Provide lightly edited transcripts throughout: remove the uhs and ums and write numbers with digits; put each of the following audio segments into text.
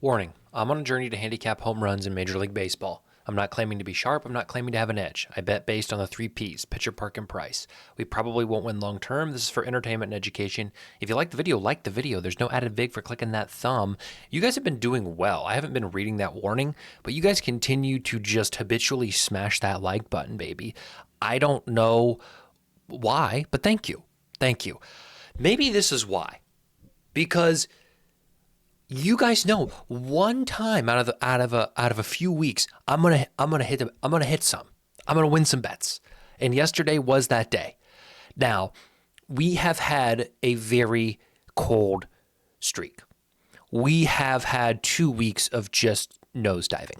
Warning, I'm on a journey to handicap home runs in Major League Baseball. I'm not claiming to be sharp. I'm not claiming to have an edge. I bet based on the 3 Ps, pitcher, park, and price. We probably won't win long term. This is for entertainment and education. If you like the video, like the video. There's no added vig for clicking that thumb. You guys have been doing well. I haven't been reading that warning, but you guys continue to just habitually smash that like button, baby. I don't know why, but thank you. Thank you. Maybe this is why. Because you guys know, one time out of a few weeks, I'm gonna hit some. I'm gonna win some bets. And yesterday was that day. Now, we have had a very cold streak. We have had 2 weeks of just nosediving.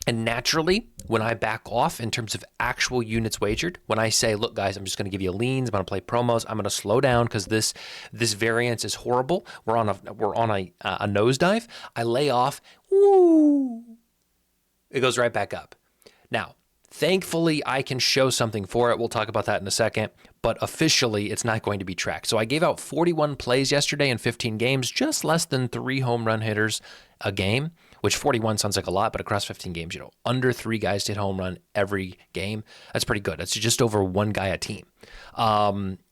And naturally, when I back off in terms of actual units wagered, when I say, look, guys, I'm just going to give you leans, I'm going to play promos, I'm going to slow down because this variance is horrible. We're on a nosedive. I lay off. Woo! It goes right back up. Now, thankfully, I can show something for it. We'll talk about that in a second. But officially, it's not going to be tracked. So I gave out 41 plays yesterday in 15 games, just less than 3 home run hitters a game, which 41 sounds like a lot, but across 15 games, under 3 guys hit home run every game. That's pretty good. That's just over 1 guy a team.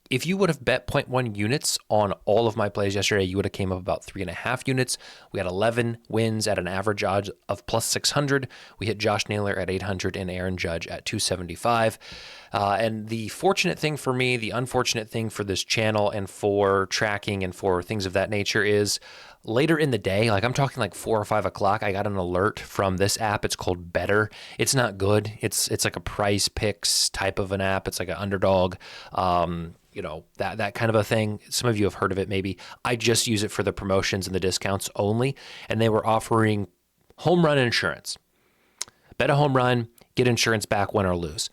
If you would have bet 0.1 units on all of my plays yesterday, you would have came up about 3.5 units. We had 11 wins at an average odds of plus 600. We hit Josh Naylor at 800 and Aaron Judge at 275. And the fortunate thing for me, the unfortunate thing for this channel and for tracking and for things of that nature is later in the day, like I'm talking like 4 or 5 o'clock, I got an alert from this app. It's called Better. It's not good. It's like a price picks type of an app. It's like an underdog. That kind of a thing. Some of you have heard of it maybe. I just use it for the promotions and the discounts only. And they were offering home run insurance. Bet a home run, get insurance back, win or lose.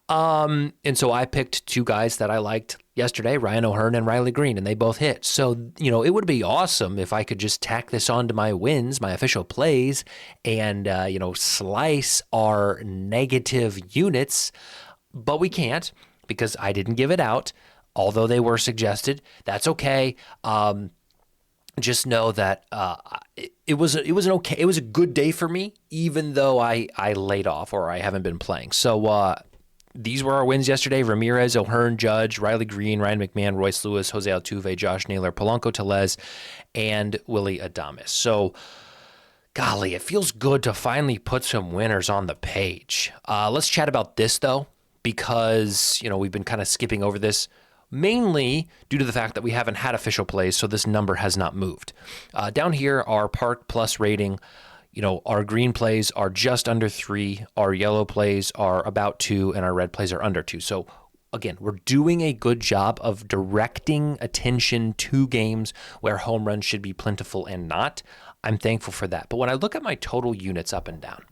And so I picked 2 guys that I liked yesterday, Ryan O'Hearn and Riley Green, and they both hit. So, it would be awesome if I could just tack this on to my wins, my official plays, and, slice our negative units. But we can't because I didn't give it out. Although they were suggested, that's okay. Just know that it was a good day for me, even though I laid off or I haven't been playing. So these were our wins yesterday: Ramirez, O'Hearn, Judge, Riley Green, Ryan McMahon, Royce Lewis, Jose Altuve, Josh Naylor, Polanco Tellez, and Willie Adames. So, golly, it feels good to finally put some winners on the page. Let's chat about this though, because we've been kind of skipping over this. Mainly due to the fact that we haven't had official plays, so this number has not moved. Down here, our Park Plus rating, our green plays are just under 3, our yellow plays are about 2, and our red plays are under 2. So again, we're doing a good job of directing attention to games where home runs should be plentiful and not. I'm thankful for that. But when I look at my total units up and down,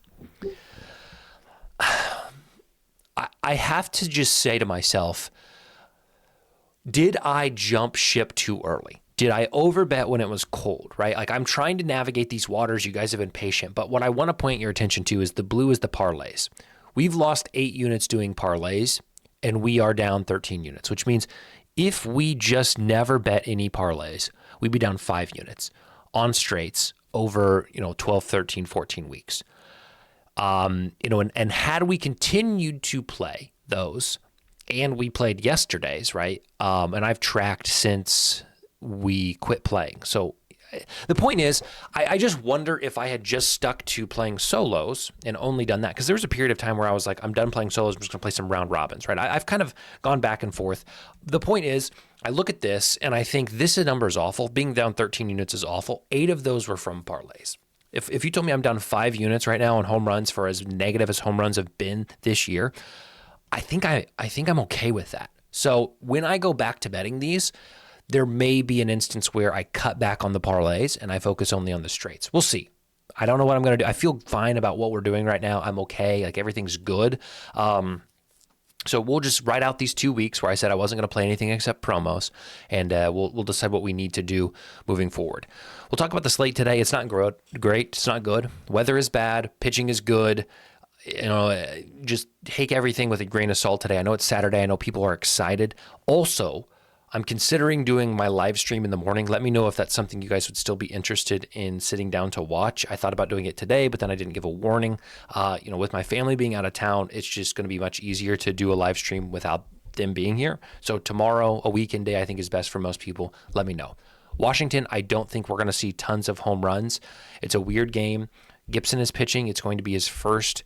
I have to just say to myself, did I jump ship too early? Did I overbet when it was cold, right? Like I'm trying to navigate these waters. You guys have been patient. But what I want to point your attention to is the blue is the parlays. We've lost 8 units doing parlays, and we are down 13 units, which means if we just never bet any parlays, we'd be down 5 units on straights over, 12, 13, 14 weeks. And had we continued to play those, and we played yesterday's, right? And I've tracked since we quit playing. So the point is, I just wonder if I had just stuck to playing solos and only done that. Because there was a period of time where I was like, I'm done playing solos. I'm just going to play some round robins, right? I've kind of gone back and forth. The point is, I look at this and I think this number is awful. Being down 13 units is awful. 8 of those were from parlays. If you told me I'm down 5 units right now on home runs for as negative as home runs have been this year, I think I'm okay with that. So when I go back to betting these, there may be an instance where I cut back on the parlays and I focus only on the straights. We'll see. I don't know what I'm going to do. I feel fine about what we're doing right now. I'm okay. Like everything's good. So we'll just write out these 2 weeks where I said I wasn't going to play anything except promos, and we'll decide what we need to do moving forward. We'll talk about the slate today. It's not great. It's not good. Weather is bad. Pitching is good. Just take everything with a grain of salt today. I know it's Saturday. I know people are excited. Also, I'm considering doing my live stream in the morning. Let me know if that's something you guys would still be interested in sitting down to watch. I thought about doing it today, but then I didn't give a warning. With my family being out of town, it's just going to be much easier to do a live stream without them being here. So tomorrow, a weekend day, I think is best for most people. Let me know. Washington, I don't think we're going to see tons of home runs. It's a weird game. Gibson is pitching. It's going to be his first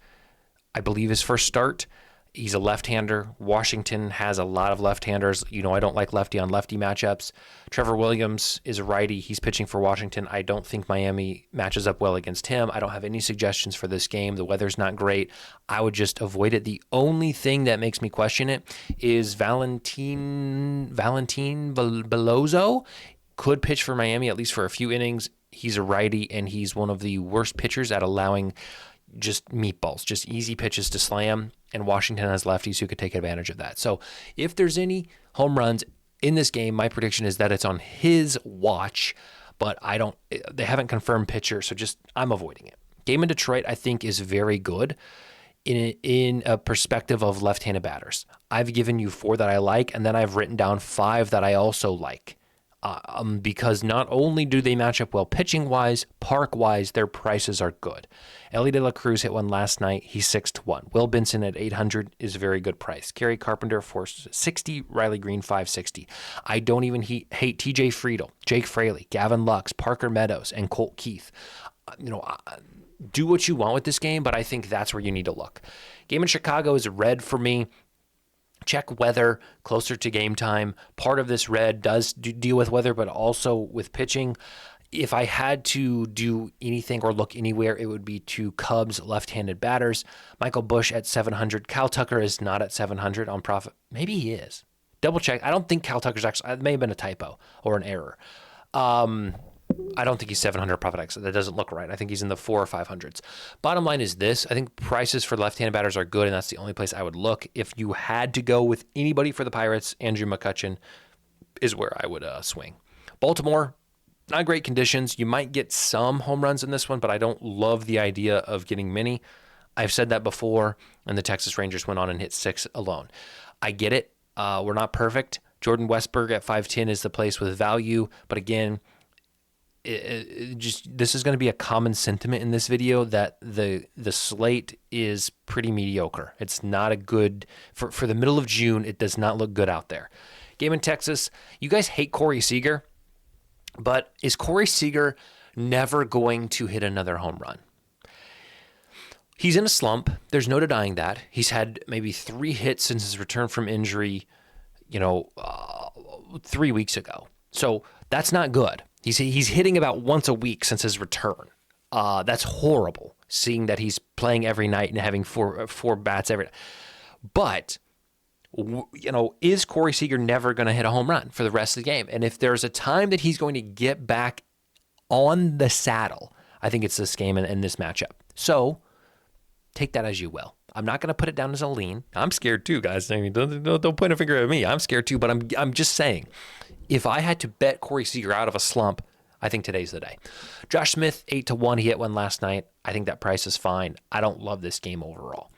start. He's a left-hander. Washington has a lot of left-handers. I don't like lefty-on-lefty matchups. Trevor Williams is a righty. He's pitching for Washington. I don't think Miami matches up well against him. I don't have any suggestions for this game. The weather's not great. I would just avoid it. The only thing that makes me question it is Valentin Bellozo could pitch for Miami, at least for a few innings. He's a righty, and he's one of the worst pitchers at allowing just meatballs, just easy pitches to slam, and Washington has lefties who could take advantage of that. So if there's any home runs in this game, my prediction is that it's on his watch, but they haven't confirmed pitcher, so I'm avoiding it. Game in Detroit, I think, is very good in a perspective of left-handed batters. I've given you 4 that I like, and then I've written down 5 that I also like. Because not only do they match up well pitching-wise, park-wise, their prices are good. Ellie De La Cruz hit one last night. He's 6-1. Will Benson at 800 is a very good price. Kerry Carpenter 460. Riley Green 560. I don't even hate TJ Friedel, Jake Fraley, Gavin Lux, Parker Meadows, and Colt Keith. Do what you want with this game, but I think that's where you need to look. Game in Chicago is red for me. Check weather closer to game time. Part of this red does deal with weather, but also with pitching. If I had to do anything or look anywhere, it would be to Cubs left-handed batters. Michael Busch at 700. Cal Tucker is not at 700 on profit. Maybe he is. Double check. I don't think Cal Tucker's actually, it may have been a typo or an error. I don't think he's 700 profit X. That doesn't look right. I think he's in the 400 or 500s. Bottom line is this. I think prices for left-handed batters are good, and that's the only place I would look. If you had to go with anybody for the Pirates, Andrew McCutchen is where I would swing. Baltimore, not great conditions. You might get some home runs in this one, but I don't love the idea of getting many. I've said that before, and the Texas Rangers went on and hit 6 alone. I get it. We're not perfect. Jordan Westburg at 510 is the place with value, but again, this is going to be a common sentiment in this video that the slate is pretty mediocre. It's not a good for the middle of June. It does not look good out there. Game in Texas. You guys hate Corey Seager, but is Corey Seager never going to hit another home run? He's in a slump. There's no denying that. He's had maybe 3 hits since his return from injury, 3 weeks ago. So that's not good. He's hitting about once a week since his return. That's horrible, seeing that he's playing every night and having four bats every night. But, is Corey Seager never going to hit a home run for the rest of the game? And if there's a time that he's going to get back on the saddle, I think it's this game and this matchup. So take that as you will. I'm not going to put it down as a lean. I'm scared too, guys. I mean, don't point a finger at me. I'm scared too, but I'm just saying, if I had to bet Corey Seager out of a slump, I think today's the day. Josh Smith, 8-1. He hit one last night. I think that price is fine. I don't love this game overall.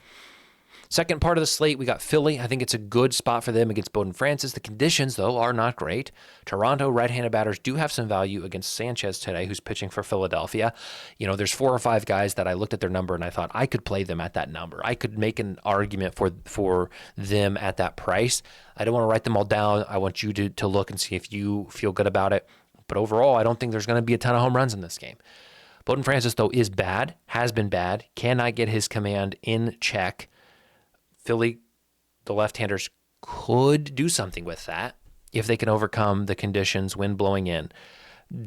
Second part of the slate, we got Philly. I think it's a good spot for them against Bowden Francis. The conditions, though, are not great. Toronto right-handed batters do have some value against Sanchez today, who's pitching for Philadelphia. There's 4 or 5 guys that I looked at their number and I thought I could play them at that number. I could make an argument for them at that price. I don't want to write them all down. I want you to look and see if you feel good about it. But overall, I don't think there's going to be a ton of home runs in this game. Bowden Francis, though, is bad, has been bad, cannot get his command in check. Philly, the left-handers could do something with that if they can overcome the conditions, wind blowing in.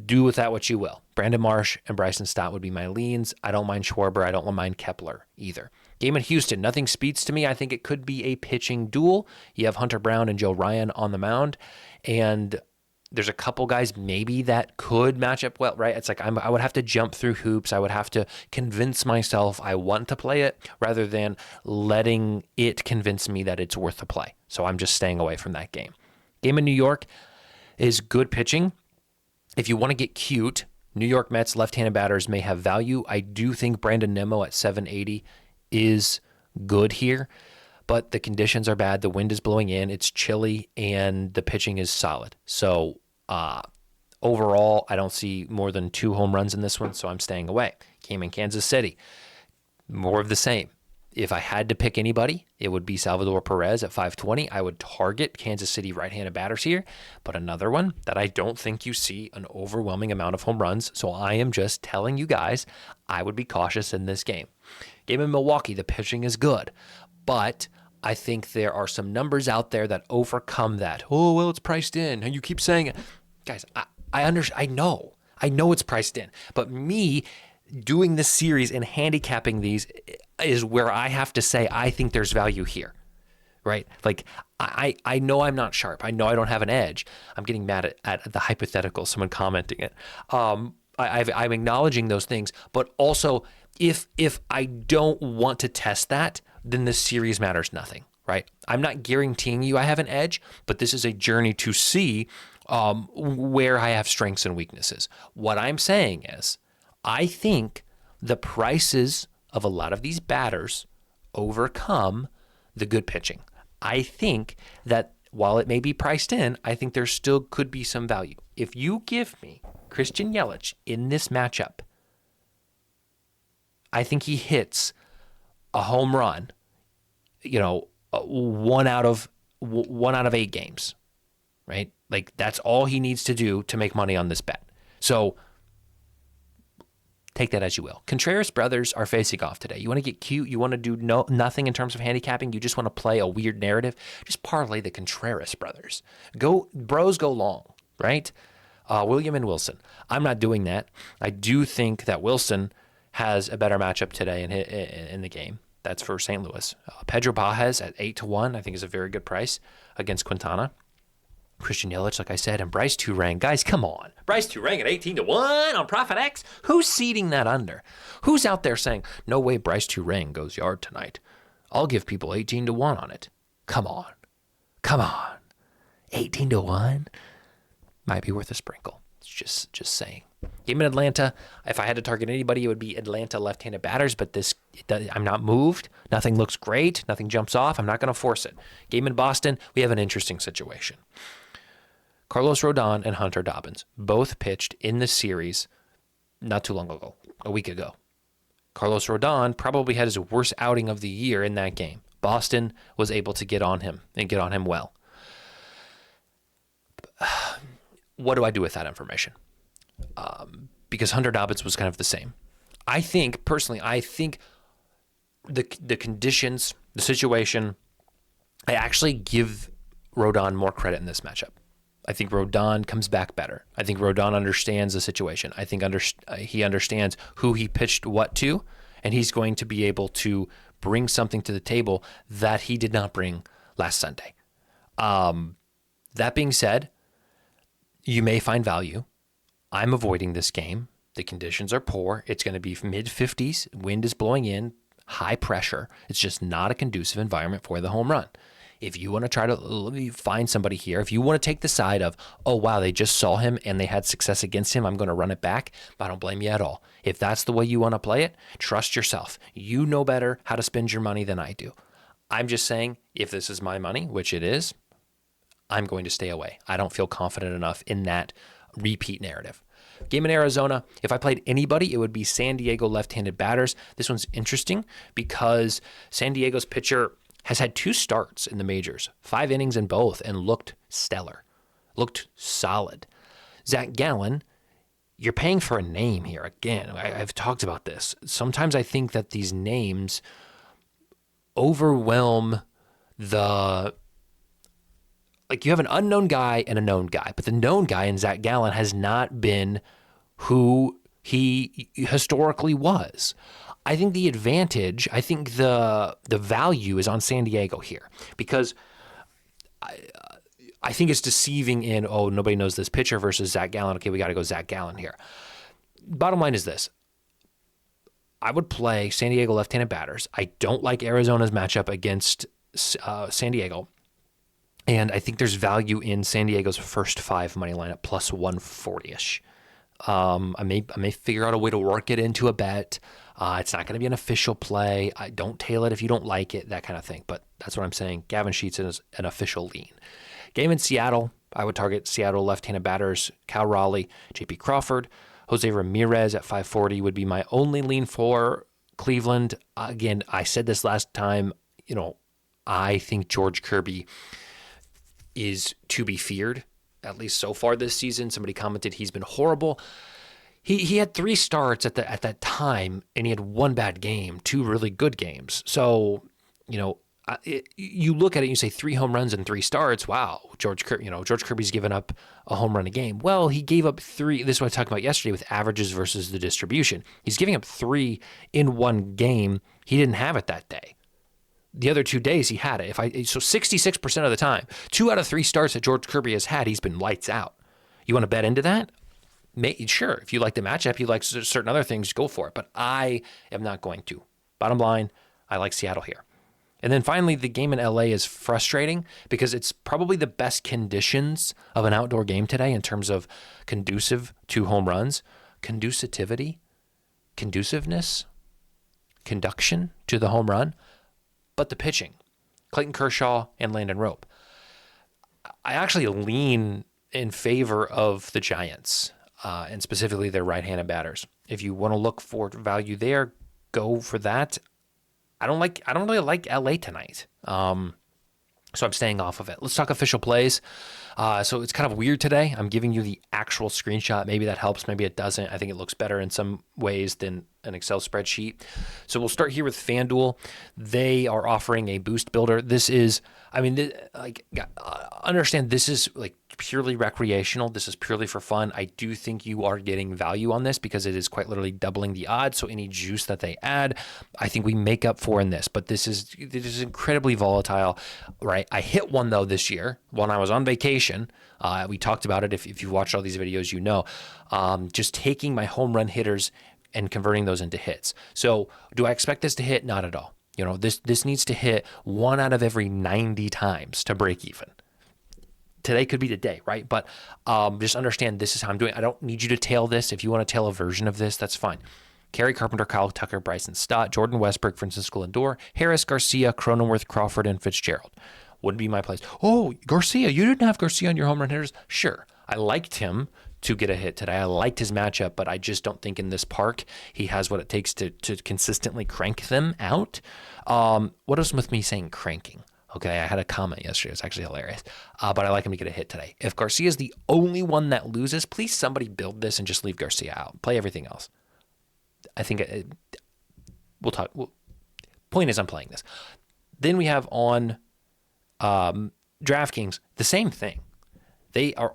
Do with that what you will. Brandon Marsh and Bryson Stott would be my leans. I don't mind Schwarber. I don't mind Kepler either. Game in Houston, nothing speaks to me. I think it could be a pitching duel. You have Hunter Brown and Joe Ryan on the mound, and there's a couple guys maybe that could match up well, right? It's like I would have to jump through hoops. I would have to convince myself I want to play it rather than letting it convince me that it's worth the play. So I'm just staying away from that game. Game in New York is good pitching. If you want to get cute, New York Mets left-handed batters may have value. I do think Brandon Nimmo at 780 is good here. but the conditions are bad. The wind is blowing in. It's chilly, and the pitching is solid. So overall, I don't see more than 2 home runs in this one, so I'm staying away. Game in Kansas City, more of the same. If I had to pick anybody, it would be Salvador Perez at 520. I would target Kansas City right-handed batters here, but another one that I don't think you see an overwhelming amount of home runs, so I am just telling you guys I would be cautious in this game. Game in Milwaukee, the pitching is good, but I think there are some numbers out there that overcome that. Oh, well, it's priced in. You keep saying it. Guys, I know it's priced in, but me doing this series and handicapping these is where I have to say I think there's value here, right? Like, I know I'm not sharp. I know I don't have an edge. I'm getting mad at the hypothetical, someone commenting it. I'm acknowledging those things, but also if I don't want to test that, then this series matters nothing, right? I'm not guaranteeing you I have an edge, but this is a journey to see where I have strengths and weaknesses. What I'm saying is, I think the prices of a lot of these batters overcome the good pitching. I think that while it may be priced in, I think there still could be some value. If you give me Christian Yelich in this matchup, I think he hits a home run, 1 out of 8 games, right? Like, that's all he needs to do to make money on this bet. So take that as you will. Contreras brothers are facing off today. You want to get cute? You want to do nothing in terms of handicapping? You just want to play a weird narrative? Just parlay the Contreras brothers. Go long, right? William and Wilson. I'm not doing that. I do think that Wilson has a better matchup today in the game. That's for St. Louis. Pedro Baez at 8-1, I think is a very good price against Quintana. Christian Yelich, like I said, and Bryce Turang. Guys, come on. Bryce Turang at 18-1 on Profit X? Who's seeding that under? Who's out there saying, no way Bryce Turang goes yard tonight? I'll give people 18-1 on it. Come on. 18-1? Might be worth a sprinkle. It's just saying. Game in Atlanta, if I had to target anybody, it would be Atlanta left-handed batters, but I'm not moved. Nothing looks great. Nothing jumps off. I'm not going to force it. Game in Boston, we have an interesting situation. Carlos Rodon and Hunter Dobbins both pitched in the series not too long ago, a week ago. Carlos Rodon probably had his worst outing of the year in that game. Boston was able to get on him and get on him well. What do I do with that information? Because Hunter Dobbins was kind of the same. I think the conditions, the situation, I actually give Rodon more credit in this matchup. I think Rodon comes back better. I think Rodon understands the situation. I think he understands who he pitched what to, and he's going to be able to bring something to the table that he did not bring last Sunday. That being said, you may find value. I'm avoiding this game. The conditions are poor. It's going to be mid-50s. Wind is blowing in, high pressure. It's just not a conducive environment for the home run. If you want to try to find somebody here, if you want to take the side of, oh, wow, they just saw him and they had success against him, I'm going to run it back, but I don't blame you at all. If that's the way you want to play it, trust yourself. You know better how to spend your money than I do. I'm just saying, if this is my money, which it is, I'm going to stay away. I don't feel confident enough in that repeat narrative. Game in Arizona, if I played anybody, it would be San Diego left-handed batters. This one's interesting because San Diego's pitcher has had 2 starts in the majors, 5 innings in both, and looked stellar, looked solid. Zach Gallen, you're paying for a name here. Again, I've talked about this. Sometimes I think that these names overwhelm you have an unknown guy and a known guy, but the known guy in Zach Gallen has not been who he historically was. I think the advantage, I think the value is on San Diego here because I think it's deceiving in, oh, nobody knows this pitcher versus Zach Gallen. Okay, we got to go Zach Gallen here. Bottom line is this. I would play San Diego left-handed batters. I don't like Arizona's matchup against San Diego. And I think there's value in San Diego's first 5 money line at plus 140-ish. I may figure out a way to work it into a bet. It's not going to be an official play. I don't tail it if you don't like it, that kind of thing. But that's what I'm saying. Gavin Sheets is an official lean. Game in Seattle, I would target Seattle left-handed batters, Cal Raleigh, J.P. Crawford. Jose Ramirez at 540 would be my only lean for Cleveland. Again, I said this last time, I think George Kirby is to be feared, at least so far this season. Somebody commented he's been horrible. He had 3 starts at that time, and he had 1 bad game, 2 really good games. So, you look at it and you say 3 home runs and 3 starts. Wow, George Kirby's given up a home run a game. Well, he gave up 3. This is what I talked about yesterday with averages versus the distribution. He's giving up 3 in 1 game. He didn't have it that day. The other 2 days he had it. So 66% of the time, 2 out of 3 starts that George Kirby has had, he's been lights out. You want to bet into that? Sure. If you like the matchup, you like certain other things, go for it. But I am not going to. Bottom line, I like Seattle here. And then finally, the game in LA is frustrating because it's probably the best conditions of an outdoor game today in terms of conducive to home runs, conduciveness, conduction to the home run, but the pitching, Clayton Kershaw and Landon Rope. I actually lean in favor of the Giants, and specifically their right-handed batters. If you want to look for value there, go for that. I don't really like LA tonight. So I'm staying off of it. Let's talk official plays. So it's kind of weird today. I'm giving you the actual screenshot. Maybe that helps. Maybe it doesn't. I think it looks better in some ways than an Excel spreadsheet. So we'll start here with FanDuel. They are offering a boost builder. This is, understand this is like purely recreational. This is purely for fun. I do think you are getting value on this because it is quite literally doubling the odds. So any juice that they add, I think we make up for in this. But this is incredibly volatile, right? I hit one though this year when I was on vacation. We talked about it. If you've watched all these videos, just taking my home run hitters and converting those into hits. So do I expect this to hit? Not at all. This needs to hit 1 out of every 90 times to break even. Today could be the day, right? But just understand this is how I'm doing. I don't need you to tail this. If you want to tail a version of this, that's fine. Kerry Carpenter, Kyle Tucker, Bryson Stott, Jordan Westbrook, Francisco Lindor, Harris, Garcia, Cronenworth, Crawford, and Fitzgerald would be my plays. Oh, Garcia, you didn't have Garcia on your home run hitters? Sure. I liked him to get a hit today. I liked his matchup, but I just don't think in this park he has what it takes to consistently crank them out. What is with me saying cranking? Okay, I had a comment yesterday. It's actually hilarious. But I like him to get a hit today. If Garcia is the only one that loses, please somebody build this and just leave Garcia out. Play everything else. I think we'll talk. Point is, I'm playing this. Then we have on DraftKings the same thing. They are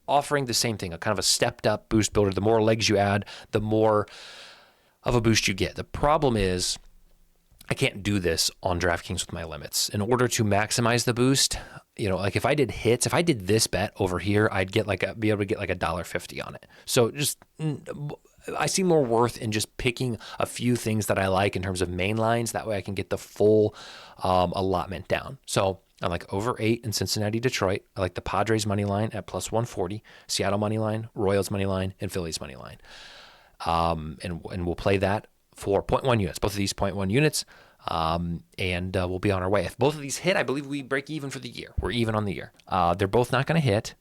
offering the same thing, a kind of a stepped up boost builder. The more legs you add, the more of a boost you get. The problem is I can't do this on DraftKings with my limits. In order to maximize the boost, like if I did hits, if I did this bet over here, I'd get be able to get like $1.50 on it. So I see more worth in just picking a few things that I like in terms of main lines. That way I can get the full allotment down. So I like over 8 in Cincinnati, Detroit. I like the Padres money line at plus 140, Seattle money line, Royals money line, and Phillies money line. And we'll play that for 0.1 units, both of these 0.1 units, and we'll be on our way. If both of these hit, I believe we break even for the year. We're even on the year. They're both not going to hit,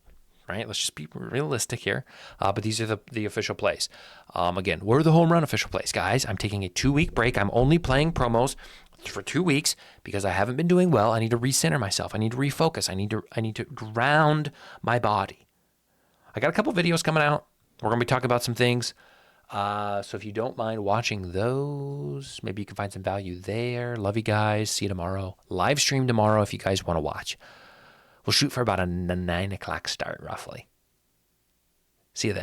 right? Let's just be realistic here. But these are the official plays. Again, we're the home run official plays, guys. I'm taking a 2-week break. I'm only playing promos for 2 weeks because I haven't been doing well. I need to recenter myself. I need to refocus. I need to ground my body. I got a couple videos coming out. We're going to be talking about some things. So if you don't mind watching those, maybe you can find some value there. Love you guys. See you tomorrow. Live stream tomorrow if you guys want to watch. We'll shoot for about a 9 o'clock start, roughly. See you then.